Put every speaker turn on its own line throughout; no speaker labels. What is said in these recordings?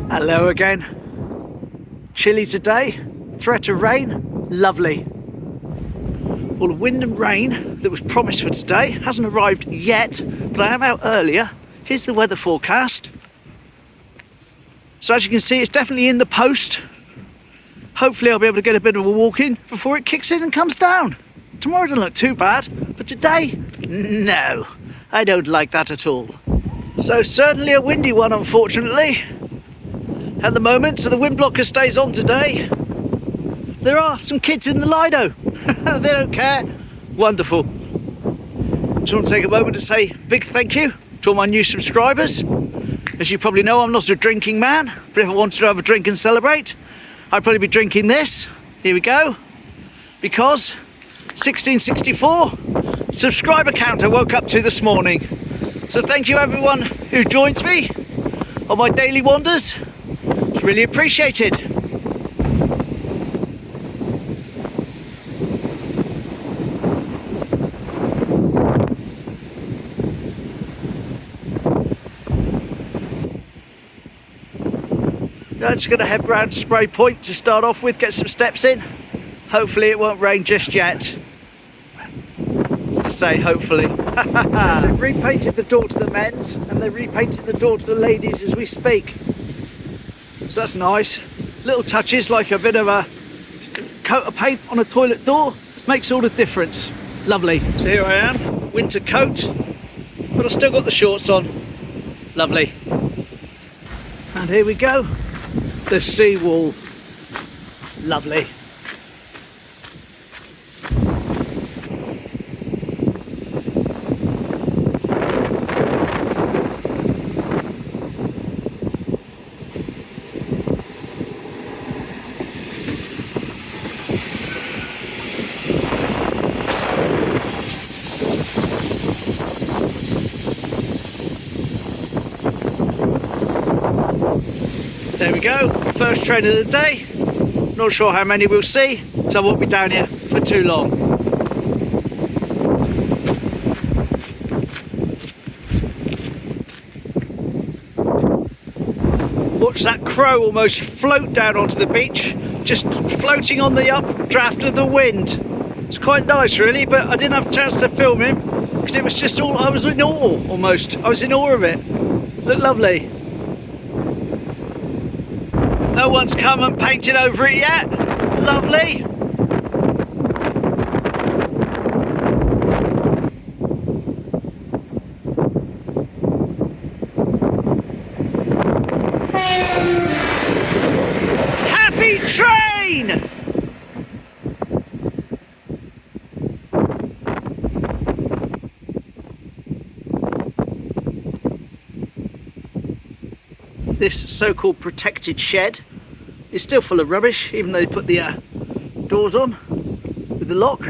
Hello again. Chilly today, threat of rain, lovely. All the wind and rain that was promised for today hasn't arrived yet, but I am out earlier. Here's the weather forecast. So as you can see, it's definitely in the post. Hopefully I'll be able to get a bit of a walk in before it kicks in and comes down. Tomorrow doesn't look too bad, but today, no, I don't like that at all. So certainly a windy one, unfortunately. At the moment, so the wind blocker stays on today. There are some kids in the Lido. They don't care. Wonderful. Just want to take a moment to say a big thank you to all my new subscribers. As you probably know, I'm not a drinking man, but if I wanted to have a drink and celebrate, I'd probably be drinking this. Here we go. Because 1664 subscriber count I woke up to this morning. So thank you everyone who joins me on my daily wanders. It's really appreciated. I'm just going to head round to Sprey Point to start off with, get some steps in. Hopefully it won't rain just yet. As I say, hopefully. So they've repainted the door to the men's and they're repainting the door to the ladies as we speak. So that's nice. Little touches like a bit of a coat of paint on a toilet door makes all the difference. Lovely. So here I am, winter coat, but I've still got the shorts on. Lovely. And here we go, the Seawall. Lovely. There we go, first train of the day. Not sure how many we'll see, so I won't be down here for too long. Watch that crow almost float down onto the beach, just floating on the updraft of the wind. It's quite nice really, but I didn't have a chance to film him because it was just all, I was in awe almost. I was in awe of it. Looked lovely. No one's come and painted over it yet. Lovely. Happy train! This so-called protected shed is still full of rubbish, even though they put the doors on with the lock.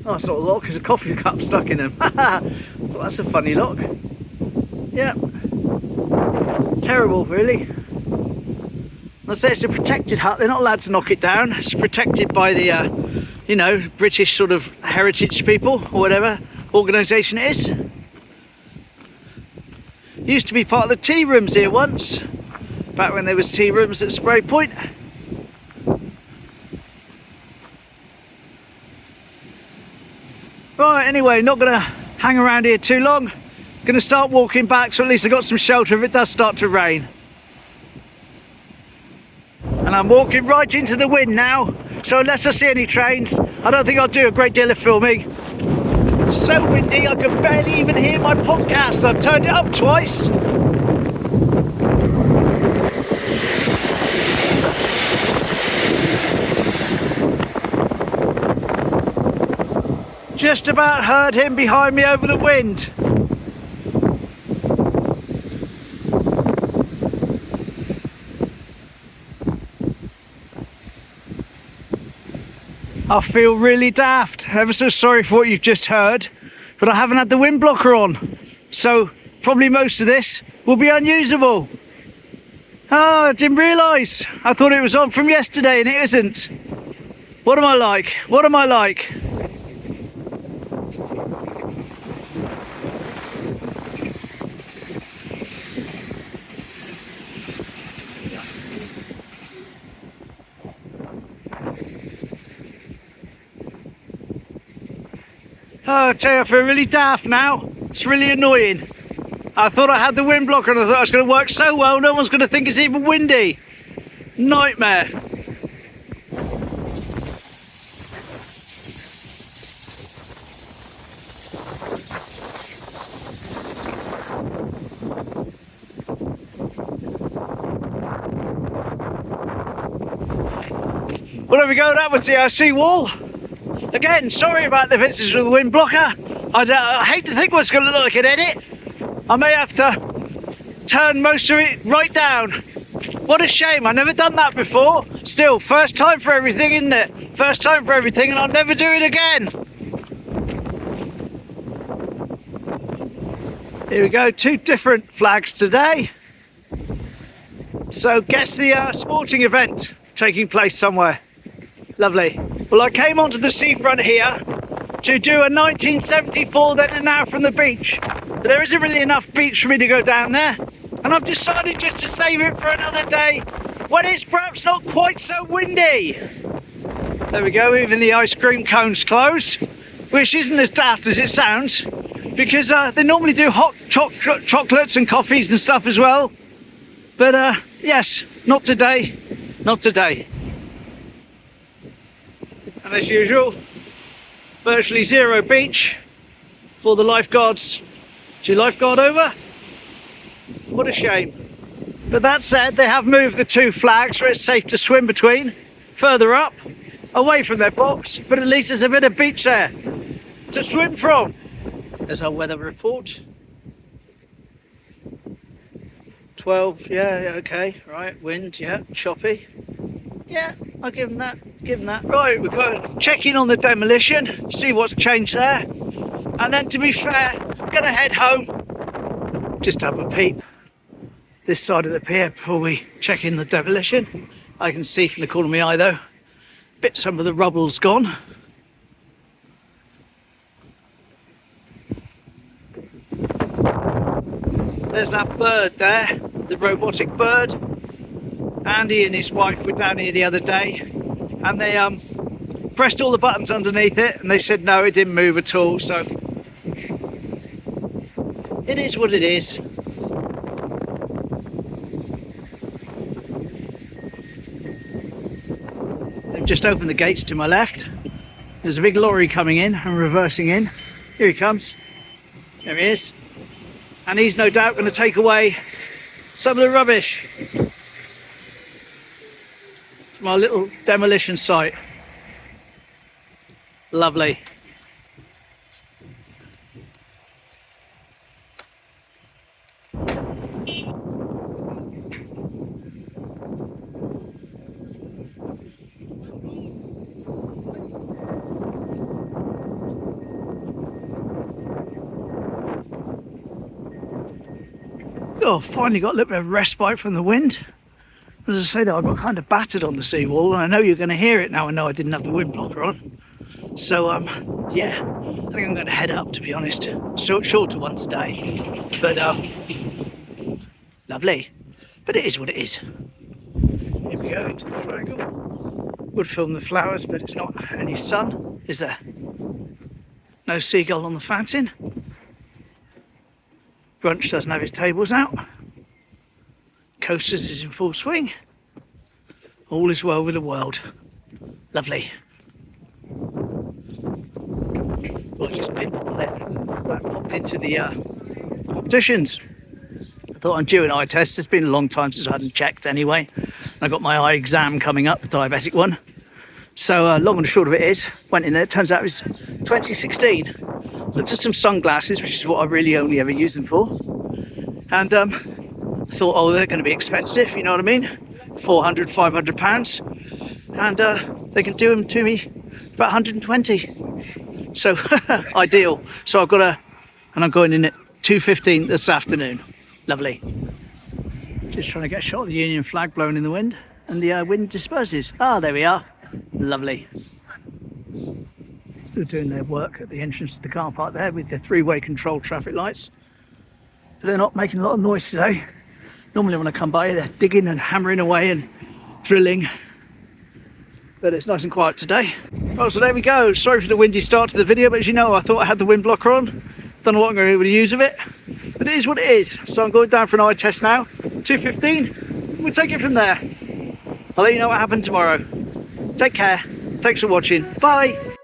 Oh, it's not a lock, it's a coffee cup stuck in them. I thought that's a funny lock. Yeah. Terrible, really. I say it's a protected hut, they're not allowed to knock it down. It's protected by the, you know, British sort of heritage people, or whatever organisation it is. Used to be part of the tea rooms here once, back when there was tea rooms at Sprey Point. Right, anyway, not gonna hang around here too long. Gonna start walking back, so at least I got some shelter if it does start to rain. And I'm walking right into the wind now, so unless I see any trains, I don't think I'll do a great deal of filming. So windy I can barely even hear my podcast. I've turned it up twice. Just about heard him behind me over the wind. I feel really daft, ever so sorry for what you've just heard, but I haven't had the wind blocker on, so probably most of this will be unusable. Oh, I didn't realise. I thought it was on from yesterday and it isn't. What am I like? What am I like? Oh, I tell you, I feel really daft now. It's really annoying. I thought I had the wind blocker and I thought it was going to work so well, no one's going to think it's even windy. Nightmare. Well, there we go, that was the seawall. Again, sorry about the pictures with the wind blocker. I hate to think what's going to look like an edit. I may have to turn most of it right down. What a shame, I've never done that before. Still, first time for everything, isn't it? First time for everything, and I'll never do it again. Here we go, 2 different flags today. So guess the sporting event taking place somewhere. Lovely. Well, I came onto the seafront here to do a 1974 then and now from the beach. But there isn't really enough beach for me to go down there. And I've decided just to save it for another day when it's perhaps not quite so windy. There we go, even the ice cream cone's closed, which isn't as daft as it sounds, because they normally do hot chocolates and coffees and stuff as well. But yes, not today, not today. And as usual, virtually zero beach for the lifeguards to lifeguard over. What a shame. But that said, they have moved the 2 flags so it's safe to swim between, further up, away from their box, but at least there's a bit of beach there to swim from. There's our weather report. 12, yeah, okay, right, wind, yeah, choppy. Yeah, I'll give them that, Right, we're going to check in on the demolition, see what's changed there. And then, to be fair, I'm going to head home, just have a peep this side of the pier before we check in the demolition. I can see from the corner of my eye though, some of the rubble's gone. There's that bird there, the robotic bird. Andy and his wife were down here the other day and they pressed all the buttons underneath it and they said no, it didn't move at all, so it is what it is. They've just opened the gates to my left. There's a big lorry coming in and reversing in. Here he comes. There he is. And he's no doubt going to take away some of the rubbish from our little demolition site. Lovely. Oh, finally got a little bit of respite from the wind. As I say though, I got kind of battered on the seawall, and I know you're going to hear it now. I know I didn't have the wind blocker on. So, yeah, I think I'm going to head up, to be honest. Shorter one today. But, lovely. But it is what it is. Here we go into the triangle. Would film the flowers, but it's not any sun, is there? No seagull on the fountain. Brunch doesn't have his tables out. Coasters is in full swing. All is well with the world. Lovely. Well, I just bit the bullet. That popped into the competitions. I thought I'm due an eye test. It's been a long time since I hadn't checked anyway. I got my eye exam coming up, the diabetic one. So long and the short of it is, went in there, it turns out it was 2016. Looked at some sunglasses, which is what I really only ever use them for. And I thought, oh, they're going to be expensive, you know what I mean? 400, 500 pounds. And they can do them to me for about 120. So ideal. So I've got and I'm going in at 2:15 this afternoon. Lovely. Just trying to get a shot of the Union flag blowing in the wind, and the wind disperses. Ah, there we are. Lovely. Still doing their work at the entrance to the car park there with the 3-way control traffic lights. But they're not making a lot of noise today. Normally when I come by, they're digging and hammering away and drilling. but it's nice and quiet today. Well, so there we go. Sorry for the windy start to the video, but as you know, I thought I had the wind blocker on. Don't know what I'm going to be able to use of it, but it is what it is. So I'm going down for an eye test now, 2:15. We'll take it from there. I'll let you know what happened tomorrow. Take care. Thanks for watching. Bye.